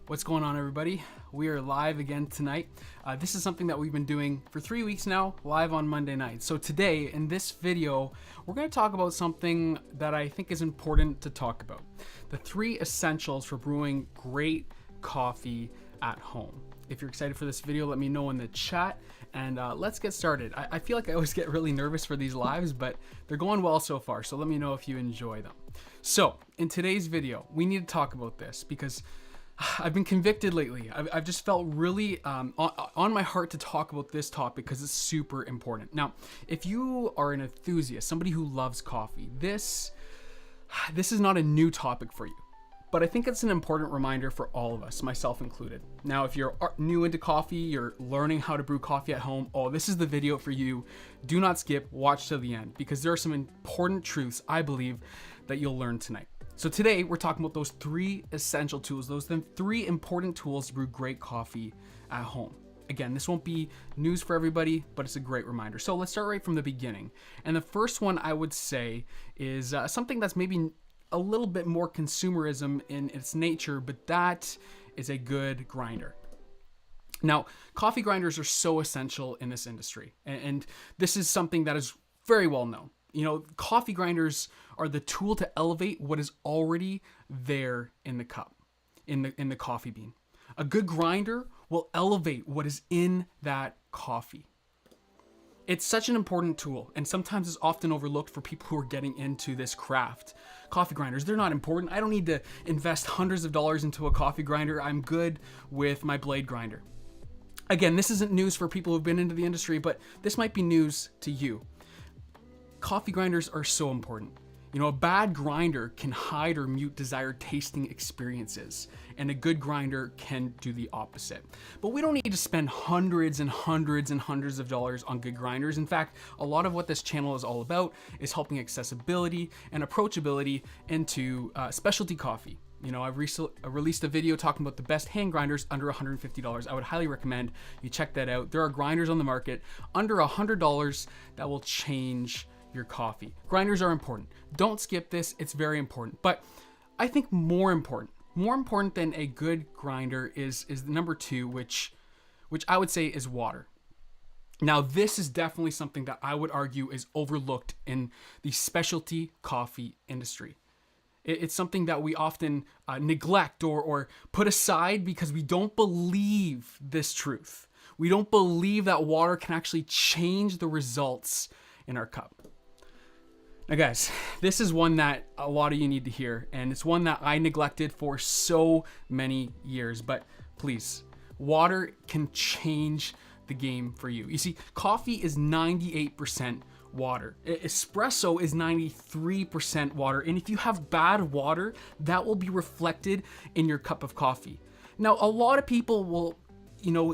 What's going on, everybody? We are live again tonight. This is something that we've been doing for 3 weeks now, live on Monday nights. So today, in this video, we're going to talk about something that I think is important to talk about. The 3 essentials for brewing great coffee at home. If you're excited for this video, let me know in the chat, and let's get started. I feel like I always get really nervous for these lives, but they're going well so far, so let me know if you enjoy them. So, in today's video, we need to talk about this because I've been convicted lately. I've just felt really on my heart to talk about this topic because it's super important. Now, if you are an enthusiast, somebody who loves coffee, this is not a new topic for you, but I think it's an important reminder for all of us, myself included. Now, if you're new into coffee, you're learning how to brew coffee at home, this is the video for you. Do not skip, watch till the end, because there are some important truths, I believe, that you'll learn tonight. So today we're talking about those 3 essential tools, those 3 important tools to brew great coffee at home. Again, this won't be news for everybody, but it's a great reminder. So let's start right from the beginning. And the first one I would say is something that's maybe a little bit more consumerism in its nature, but that is a good grinder. Now, coffee grinders are so essential in this industry, and this is something that is very well known. You know, coffee grinders are the tool to elevate what is already there in the cup, in the coffee bean. A good grinder will elevate what is in that coffee. It's such an important tool, and sometimes it's often overlooked for people who are getting into this craft. Coffee grinders, they're not important. I don't need to invest hundreds of dollars into a coffee grinder. I'm good with my blade grinder. Again, this isn't news for people who've been into the industry, but this might be news to you. Coffee grinders are so important. You know, a bad grinder can hide or mute desired tasting experiences, and a good grinder can do the opposite. But we don't need to spend hundreds and hundreds and hundreds of dollars on good grinders. In fact, a lot of what this channel is all about is helping accessibility and approachability into specialty coffee. You know, I released a video talking about the best hand grinders under $150. I would highly recommend you check that out. There are grinders on the market under $100 that will change your coffee. Grinders are important. Don't skip this. It's very important. But I think more important than a good grinder is number 2, which I would say is water. Now, this is definitely something that I would argue is overlooked in the specialty coffee industry. It's something that we often neglect or put aside because we don't believe this truth. We don't believe that water can actually change the results in our cup. Now guys, this is one that a lot of you need to hear, and it's one that I neglected for so many years, but please, water can change the game for you. You see, coffee is 98% water. Espresso is 93% water, and if you have bad water, that will be reflected in your cup of coffee. Now, a lot of people will,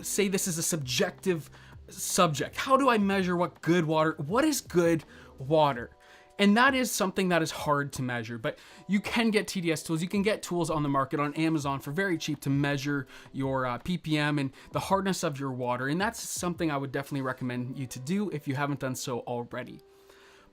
say this is a subjective subject. How do I measure what is good water? And that is something that is hard to measure, but you can get TDS tools. You can get tools on the market on Amazon for very cheap to measure your ppm and the hardness of your water. And that's something I would definitely recommend you to do if you haven't done so already.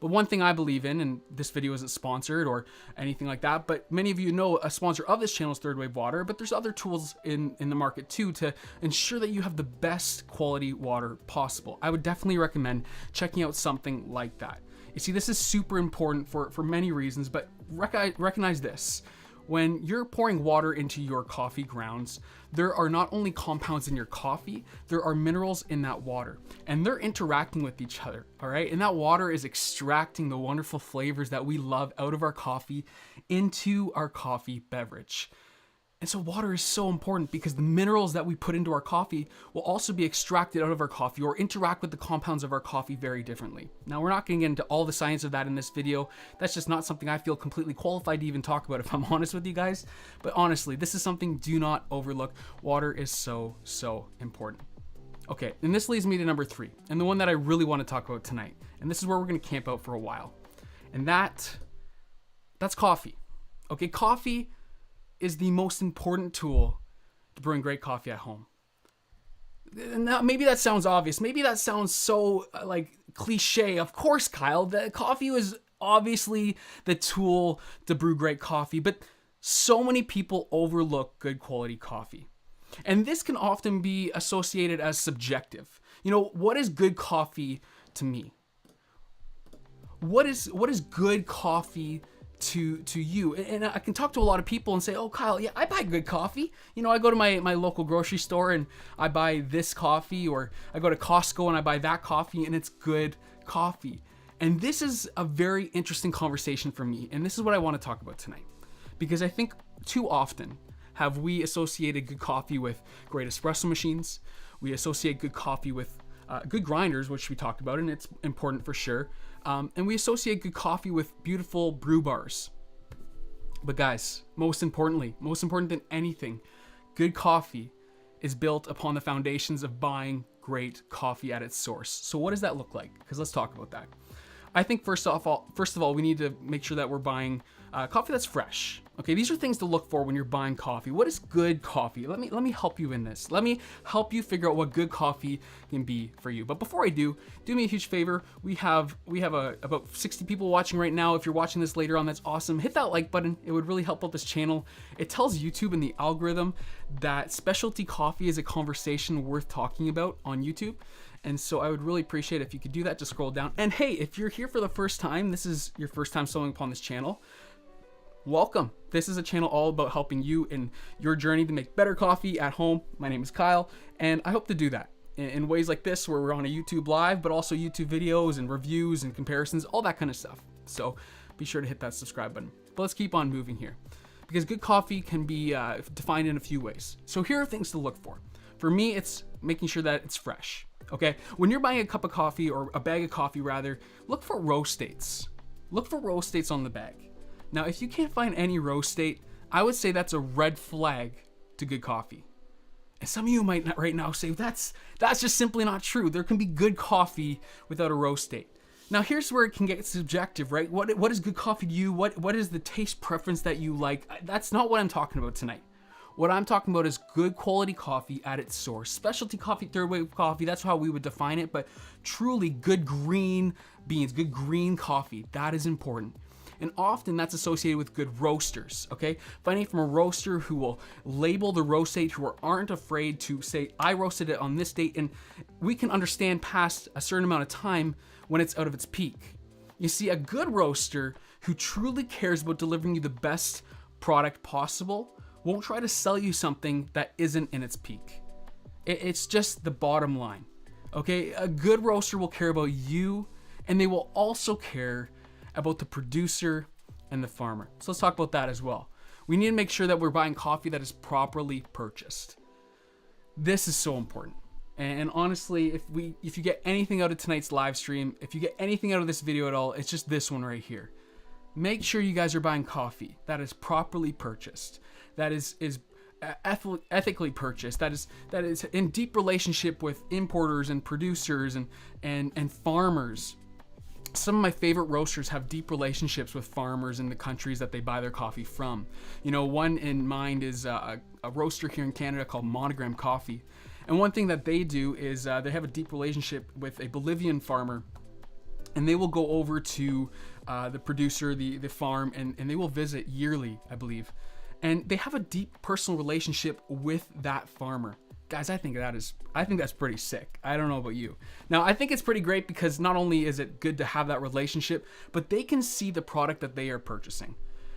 But one thing I believe in, and this video isn't sponsored or anything like that, but many of you know a sponsor of this channel is Third Wave Water, but there's other tools in the market too to ensure that you have the best quality water possible. I would definitely recommend checking out something like that. You see, this is super important for many reasons, but recognize this. When you're pouring water into your coffee grounds, there are not only compounds in your coffee, there are minerals in that water, and they're interacting with each other, all right? And that water is extracting the wonderful flavors that we love out of our coffee into our coffee beverage. And so water is so important because the minerals that we put into our coffee will also be extracted out of our coffee or interact with the compounds of our coffee very differently. Now, we're not going to get into all the science of that in this video. That's just not something I feel completely qualified to even talk about, if I'm honest with you guys. But honestly, this is something do not overlook. Water is so, so important. Okay, and this leads me to number 3, and the one that I really want to talk about tonight. And this is where we're going to camp out for a while. And that's coffee. Okay, coffee is the most important tool to brewing great coffee at home. Now, maybe that sounds obvious. Maybe that sounds so cliche. Of course, Kyle, the coffee was obviously the tool to brew great coffee, but So many people overlook good quality coffee. And this can often be associated as subjective. What is good coffee to me? What is good coffee to you? And I can talk to a lot of people and say, oh, Kyle, yeah, I buy good coffee. I go to my local grocery store and I buy this coffee, or I go to Costco and I buy that coffee, and it's good coffee. And this is a very interesting conversation for me. And this is what I want to talk about tonight. Because I think too often have we associated good coffee with great espresso machines. We associate good coffee with good grinders, which we talked about, and it's important for sure. And we associate good coffee with beautiful brew bars. But guys, most important than anything, good coffee is built upon the foundations of buying great coffee at its source. So what does that look like? Because let's talk about that. I think first of all, we need to make sure that we're buying coffee that's fresh. Okay, these are things to look for when you're buying coffee. What is good coffee? Let me help you in this. Let me help you figure out what good coffee can be for you. But before I do me a huge favor. We have about 60 people watching right now. If you're watching this later on, that's awesome. Hit that like button. It would really help out this channel. It tells YouTube and the algorithm that specialty coffee is a conversation worth talking about on YouTube. And so I would really appreciate it if you could do that. Just scroll down. And hey, if you're here for the first time, this is your first time stumbling upon this channel, welcome. This is a channel all about helping you in your journey to make better coffee at home. My name is Kyle, and I hope to do that in ways like this, where we're on a YouTube live, but also YouTube videos and reviews and comparisons, all that kind of stuff. So be sure to hit that subscribe button. But let's keep on moving here, because good coffee can be defined in a few ways. So here are things to look for. For me, it's making sure that it's fresh. Okay, when you're buying a cup of coffee, or a bag of coffee rather, look for roast dates. Look for roast dates on the bag. Now, if you can't find any roast date, I would say that's a red flag to good coffee. And some of you might not right now say, that's just simply not true. There can be good coffee without a roast date. Now, here's where it can get subjective, right? What is good coffee to you? What is the taste preference that you like? That's not what I'm talking about tonight. What I'm talking about is good quality coffee at its source. Specialty coffee, third wave coffee, that's how we would define it, but truly good green beans, good green coffee, that is important. And often that's associated with good roasters, okay? Finding from a roaster who will label the roast date, who aren't afraid to say, I roasted it on this date, and we can understand past a certain amount of time when it's out of its peak. You see, a good roaster who truly cares about delivering you the best product possible won't try to sell you something that isn't in its peak. It's just the bottom line, okay? A good roaster will care about you, and they will also care about the producer and the farmer. So let's talk about that as well. We need to make sure that we're buying coffee that is properly purchased. This is so important. And honestly, if you get anything out of tonight's live stream, if you get anything out of this video at all, it's just this one right here. Make sure you guys are buying coffee that is properly purchased, that is ethically purchased, that is in deep relationship with importers and producers and farmers. Some of my favorite roasters have deep relationships with farmers in the countries that they buy their coffee from. One in mind is a roaster here in Canada called Monogram Coffee. And one thing that they do is they have a deep relationship with a Bolivian farmer, and they will go over to the producer, the farm, and they will visit yearly, I believe. And they have a deep personal relationship with that farmer. Guys, I think that's pretty sick. I don't know about you. Now, I think it's pretty great because not only is it good to have that relationship, but they can see the product that they are purchasing.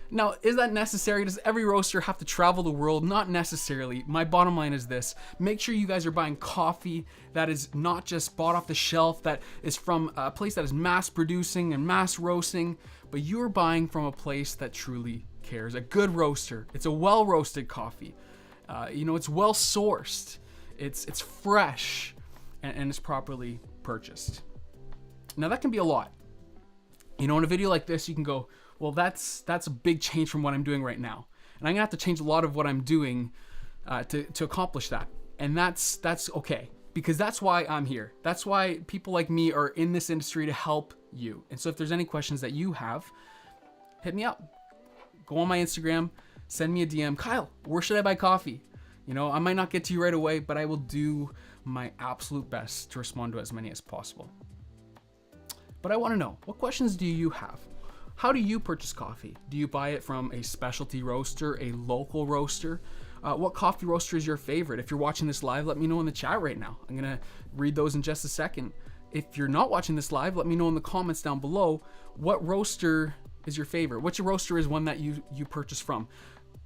Now, is that necessary? Does every roaster have to travel the world? Not necessarily. My bottom line is this. Make sure you guys are buying coffee that is not just bought off the shelf, that is from a place that is mass producing and mass roasting, but you're buying from a place that truly cares. A good roaster. It's a well-roasted coffee. It's well sourced, it's fresh, and it's properly purchased. Now that can be a lot. In a video like this, you can go, well, that's a big change from what I'm doing right now, and I'm gonna have to change a lot of what I'm doing to accomplish that. And that's okay, because that's why I'm here. That's why people like me are in this industry, to help you. And so if there's any questions that you have, hit me up. Go on my Instagram. Send me a DM. Kyle, where should I buy coffee? I might not get to you right away, but I will do my absolute best to respond to as many as possible. But I want to know, what questions do you have? how do you purchase coffee? Do you buy it from a specialty roaster, a local roaster? What coffee roaster is your favorite? If you're watching this live, let me know in the chat right now. I'm gonna read those in just a second. If you're not watching this live, let me know in the comments down below what roaster is your favorite. Which roaster is one that you purchase from?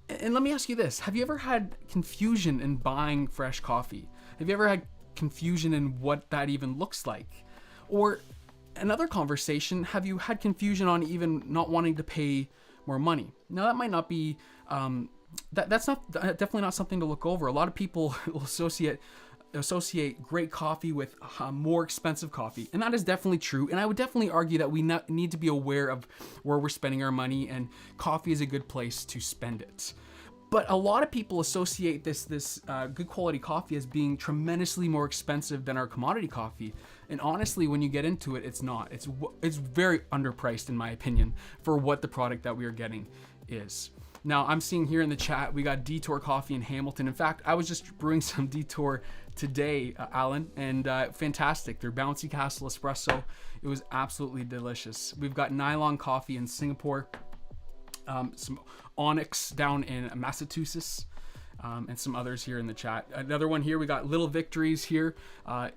And let me ask you this: have you ever had confusion in buying fresh coffee? Have you ever had confusion in what that even looks like? Or another conversation, have you had confusion on even not wanting to pay more money? Now that might not be that's definitely not something to look over. A lot of people will associate great coffee with more expensive coffee, and that is definitely true. And I would definitely argue that we need to be aware of where we're spending our money, and coffee is a good place to spend it. But a lot of people associate this good quality coffee as being tremendously more expensive than our commodity coffee. And honestly, when you get into it, it's not. It's very underpriced in my opinion for what the product that we are getting is. Now, I'm seeing here in the chat, we got Detour Coffee in Hamilton. In fact, I was just brewing some Detour today, Alan, and fantastic. Their Bouncy Castle Espresso. It was absolutely delicious. We've got Nylon Coffee in Singapore, some Onyx down in Massachusetts, and some others here in the chat. Another one here, we got Little Victories here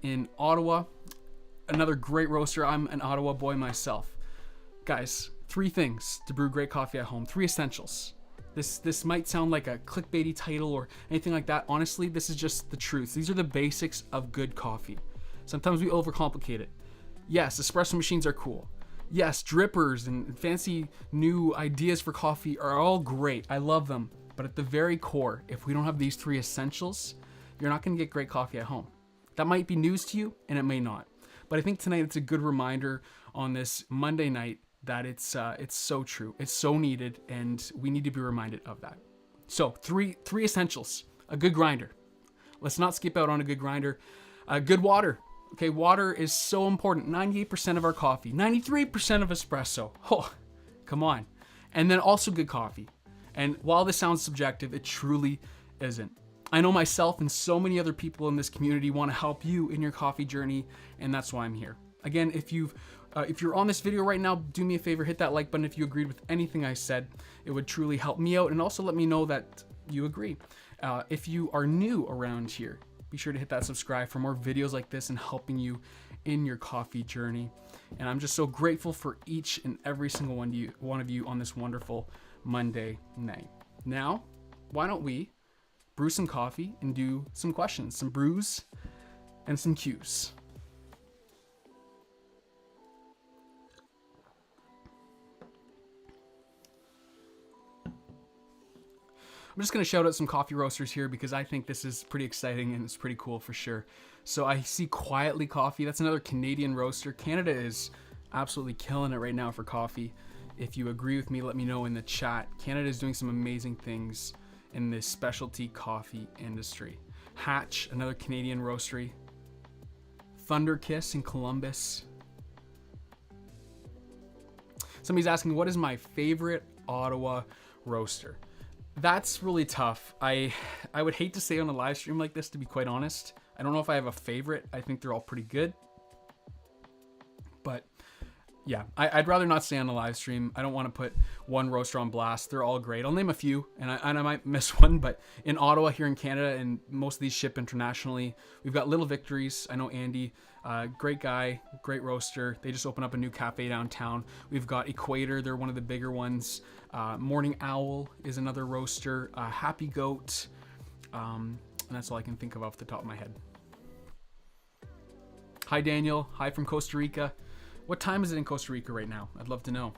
in Ottawa. Another great roaster. I'm an Ottawa boy myself. Guys, 3 things to brew great coffee at home, 3 essentials. This might sound like a clickbaity title or anything like that. Honestly, this is just the truth. These are the basics of good coffee. Sometimes we overcomplicate it. Yes, espresso machines are cool. Yes, drippers and fancy new ideas for coffee are all great. I love them. But at the very core, if we don't have these 3 essentials, you're not going to get great coffee at home. That might be news to you, and it may not. But I think tonight it's a good reminder on this Monday night that it's so true. It's so needed, and we need to be reminded of that. So three essentials. A good grinder. Let's not skip out on a good grinder. Good water. Okay, water is so important. 98% of our coffee. 93% of espresso. Oh, come on. And then also good coffee. And while this sounds subjective, it truly isn't. I know myself and so many other people in this community want to help you in your coffee journey, and that's why I'm here. Again, if you're on this video right now, do me a favor, hit that like button if you agreed with anything I said. It would truly help me out, and also let me know that you agree. If you are new around here, be sure to hit that subscribe for more videos like this and helping you in your coffee journey. And I'm just so grateful for each and every single one of you on this wonderful Monday night. Now, why don't we brew some coffee and do some questions, some brews, and some cues. I'm just going to shout out some coffee roasters here because I think this is pretty exciting and it's pretty cool for sure. So I see Quietly Coffee. That's another Canadian roaster. Canada is absolutely killing it right now for coffee. If you agree with me, let me know in the chat. Canada is doing some amazing things in this specialty coffee industry. Hatch, another Canadian roastery. Thunder Kiss in Columbus. Somebody's asking, what is my favorite Ottawa roaster? That's really tough. I would hate to say on a live stream like this, to be quite honest. I don't know if I have a favorite. I think they're all pretty good. But yeah, I'd rather not say on a live stream. I don't want to put one roaster on blast. They're all great. I'll name a few, and I might miss one, but in Ottawa here in Canada, and most of these ship internationally, we've got Little Victories. I know Andy, great guy, great roaster. They just opened up a new cafe downtown. We've got Equator. They're one of the bigger ones. Morning Owl is another roaster. Happy Goat. And that's all I can think of off the top of my head. Hi, Daniel. Hi from Costa Rica. What time is it in Costa Rica right now? I'd love to know.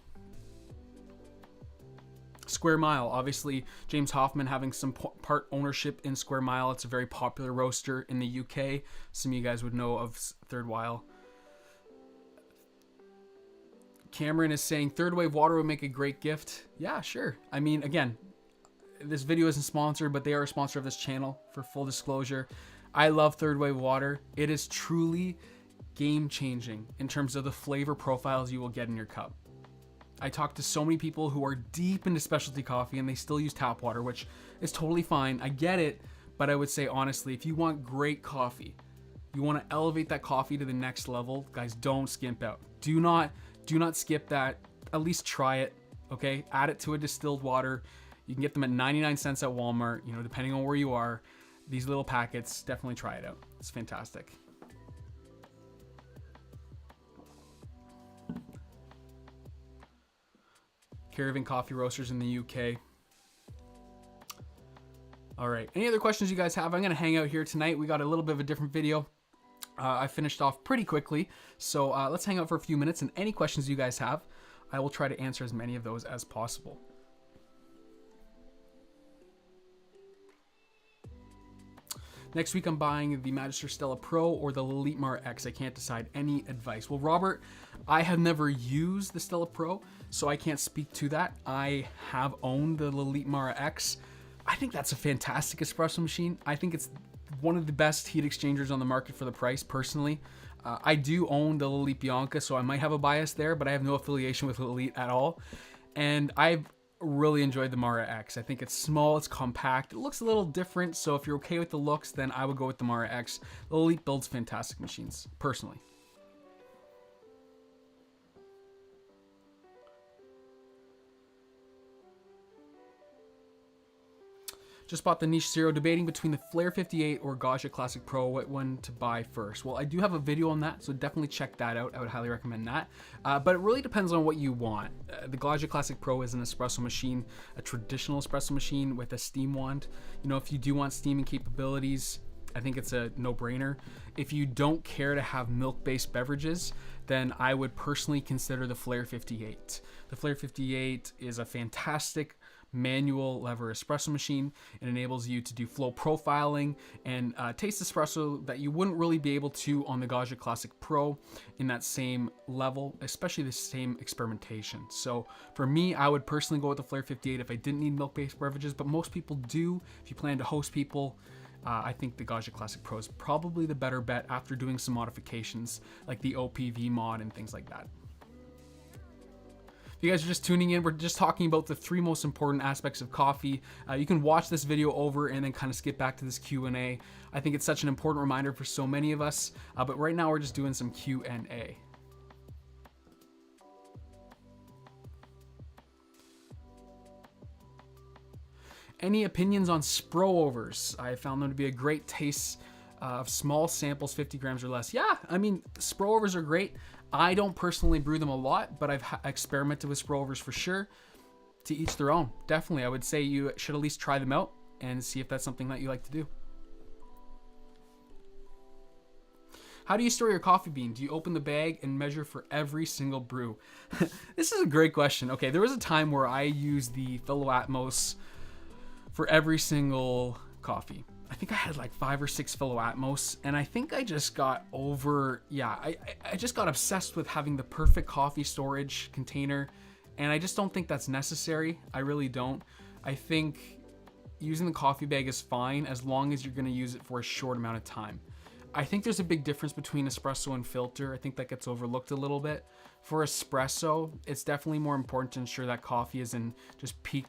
Square Mile, obviously James Hoffman having some part ownership in Square Mile. It's a very popular roaster in the UK. Some of you guys would know of Third While. Cameron is saying third wave water would make a great gift. Yeah, sure. I mean, again, this video isn't sponsored, but they are a sponsor of this channel for full disclosure. I love third wave water. It is truly game changing in terms of the flavor profiles you will get in your cup. I talk to so many people who are deep into specialty coffee and they still use tap water, which is totally fine. I get it, but I would say honestly, if you want great coffee, you want to elevate that coffee to the next level, guys, don't skimp out. Do not skip that at least try it. Okay, add it to a distilled water. You can get them at 99 cents at Walmart, you know, depending on where you are. These little packets, definitely try it out. It's fantastic. Caravan Coffee Roasters in the UK. All right, any other questions you guys have? I'm gonna hang out here tonight. We got a little bit of a different video. I finished off pretty quickly, so let's hang out for a few minutes, and any questions you guys have, I will try to answer as many of those as possible. Next week, I'm buying the Magister Stella Pro or the 𝙇𝙤𝙣𝙣 X. I can't decide. Any advice? Well, Robert, I have never used the Stella Pro, so I can't speak to that. I have owned the 𝙇𝙤𝙣𝙣 X. I think that's a fantastic espresso machine. I think it's one of the best heat exchangers on the market for the price, personally. I do own the 𝙇𝙤𝙣𝙣, so I might have a bias there, but I have no affiliation with 𝙇𝙤 at all. And I've really enjoyed the Mara X. I think it's small, it's compact, it looks a little different, so if you're okay with the looks, then I would go with the Mara X. 𝙇𝙤 builds fantastic machines, personally. Just bought the Niche Zero, debating between the Flair 58 or 𝙤𝙤 Classic Pro, what one to buy first. Well, I do have a video on that, so definitely check that out. I would highly recommend that. But it really depends on what you want. The 𝙤𝙤 Classic Pro is an espresso machine, a traditional espresso machine with a steam wand. You know, if you do want steaming capabilities, I think it's a no-brainer. If you don't care to have milk-based beverages, then I would personally consider the Flair 58. The Flair 58 is a fantastic manual lever espresso machine. It enables you to do flow profiling and taste espresso that you wouldn't really be able to on the 𝙤𝙤 Classic Pro in that same level, especially the same experimentation. So for me, I would personally go with the Flair 58 if I didn't need milk-based beverages, but most people do. If you plan to host people, I think the 𝙤𝙤 Classic Pro is probably the better bet after doing some modifications like the OPV mod and things like that. If you guys are just tuning in, we're just talking about the 3 most important aspects of coffee. You can watch this video over and then kind of skip back to this Q&A. I think it's such an important reminder for so many of us, but right now we're just doing some Q&A. Any opinions on Spro overs? I found them to be a great taste of small samples, 50 grams or less. Yeah, I mean, Spro overs are great. I don't personally brew them a lot, but I've experimented with Spro overs for sure. To each their own. Definitely, I would say you should at least try them out and see if that's something that you like to do. How do you store your coffee bean? Do you open the bag and measure for every single brew? This is a great question. Okay, there was a time where I used the 𝙤𝙤𝙣𝙣 for every single coffee. I think I had like 5 or 6 𝙤𝙤𝙣𝙣, and I think I just got I just got obsessed with having the perfect coffee storage container, and I just don't think that's necessary. I really don't. I think using the coffee bag is fine as long as you're going to use it for a short amount of time. I think there's a big difference between espresso and filter. I think that gets overlooked a little bit. For espresso, it's definitely more important to ensure that coffee is in just peak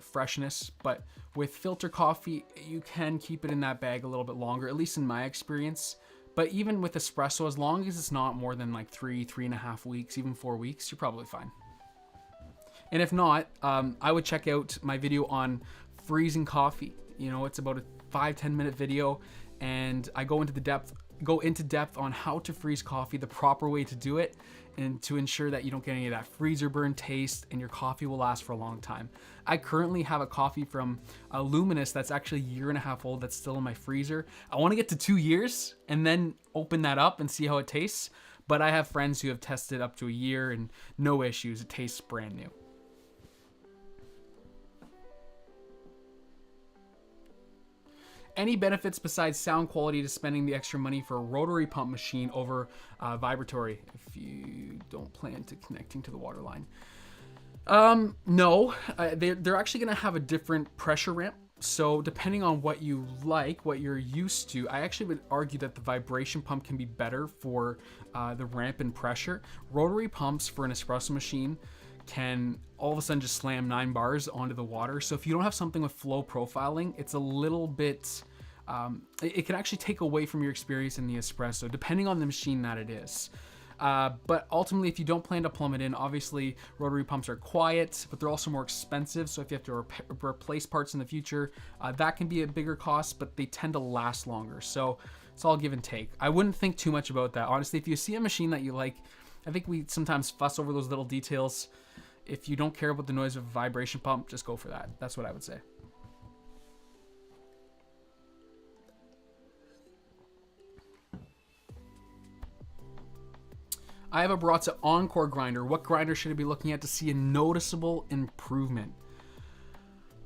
freshness, but with filter coffee, you can keep it in that bag a little bit longer, at least in my experience. But even with espresso, as long as it's not more than like 3.5 weeks, even 4 weeks, you're probably fine. And if not, I would check out my video on freezing coffee. You know, it's about a 5-10 minute video, and I go into depth on how to freeze coffee, the proper way to do it, and to ensure that you don't get any of that freezer burn taste and your coffee will last for a long time. I currently have a coffee from Luminous that's actually 1.5 years old that's still in my freezer. I want to get to 2 years and then open that up and see how it tastes, but I have friends who have tested up to 1 year and no issues. It tastes brand new. Any benefits besides sound quality to spending the extra money for a rotary pump machine over vibratory if you don't plan to connecting to the water line? No, they're actually going to have a different pressure ramp. So depending on what you like, what you're used to, I actually would argue that the vibration pump can be better for the ramp and pressure. Rotary pumps for an espresso machine can all of a sudden just slam 9 bars onto the water. So if you don't have something with flow profiling, it's a little bit, it can actually take away from your experience in the espresso, depending on the machine that it is. But ultimately, if you don't plan to plumb it in, obviously rotary pumps are quiet, but they're also more expensive. So if you have to replace parts in the future, that can be a bigger cost, but they tend to last longer. So it's all give and take. I wouldn't think too much about that. Honestly, if you see a machine that you like, I think we sometimes fuss over those little details. If you don't care about the noise of a vibration pump, just go for that. That's what I would say. I have a Baratza Encore grinder. What grinder should I be looking at to see a noticeable improvement?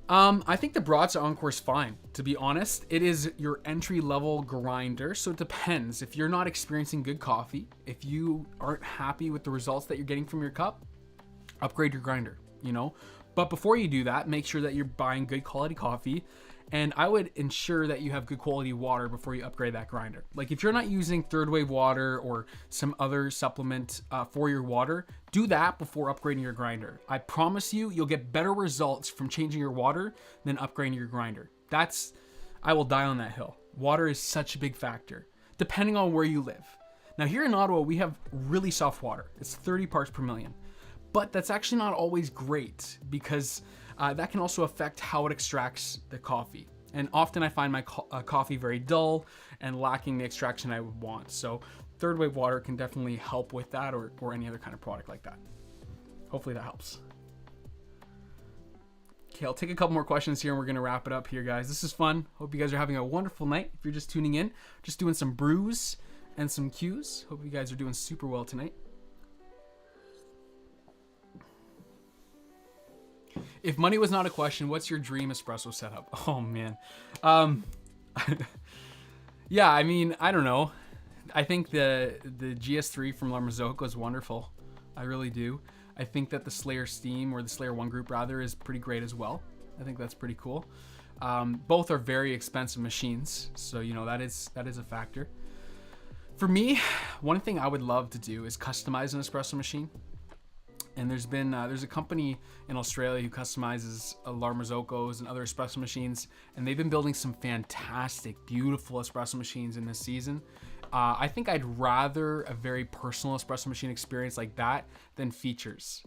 I think the Baratza Encore is fine, to be honest. It is your entry-level grinder, so it depends. If you're not experiencing good coffee, if you aren't happy with the results that you're getting from your cup, upgrade your grinder, you know? But before you do that, make sure that you're buying good quality coffee. And I would ensure that you have good quality water before you upgrade that grinder. Like if you're not using third wave water or some other supplement for your water, do that before upgrading your grinder. I promise you, you'll get better results from changing your water than upgrading your grinder. I will die on that hill. Water is such a big factor, depending on where you live. Now here in Ottawa, we have really soft water. It's 30 parts per million. But that's actually not always great because that can also affect how it extracts the coffee. And often I find my coffee very dull and lacking the extraction I would want. So third wave water can definitely help with that, or any other kind of product like that. Hopefully that helps. Okay, I'll take a couple more questions here and we're gonna wrap it up here, guys. This is fun. Hope you guys are having a wonderful night. If you're just tuning in, just doing some brews and some cues. Hope you guys are doing super well tonight. If money was not a question, what's your dream espresso setup? Oh man. Yeah, I mean, I don't know. I think the GS3 from La Marzocco is wonderful. I really do. I think that the Slayer Steam, or the Slayer 1 Group rather, is pretty great as well. I think that's pretty cool. Both are very expensive machines, so you know that is a factor. For me, one thing I would love to do is customize an espresso machine. And there's a company in Australia who customizes La Marzocco's and other espresso machines, and they've been building some fantastic, beautiful espresso machines in this season. I think I'd rather a very personal espresso machine experience like that than features.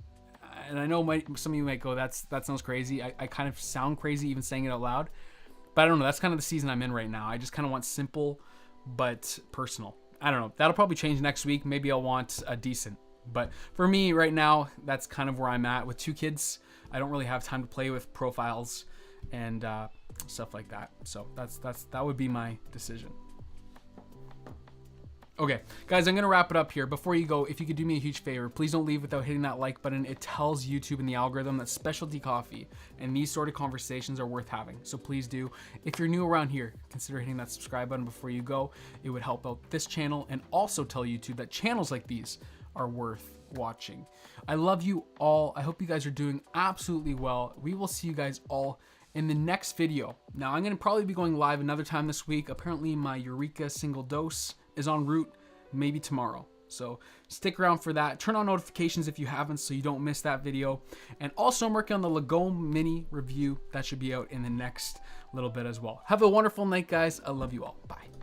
And I know some of you might go, that sounds crazy. I kind of sound crazy even saying it out loud, but I don't know. That's kind of the season I'm in right now. I just kind of want simple but personal. I don't know. That'll probably change next week. Maybe I'll want a decent. But for me right now, that's kind of where I'm at. With 2 kids, I don't really have time to play with profiles and stuff like that. So that would be my decision. Okay, guys, I'm going to wrap it up here. Before you go, if you could do me a huge favor, please don't leave without hitting that like button. It tells YouTube and the algorithm that specialty coffee and these sort of conversations are worth having. So please do. If you're new around here, consider hitting that subscribe button before you go. It would help out this channel and also tell YouTube that channels like these are worth watching. I love you all. I hope you guys are doing absolutely well. We will see you guys all in the next video. Now, I'm going to probably be going live another time this week. Apparently, my Eureka single dose is en route, maybe tomorrow. So stick around for that. Turn on notifications if you haven't so you don't miss that video. And also, I'm working on the Lagome Mini review. That should be out in the next little bit as well. Have a wonderful night, guys. I love you all. Bye.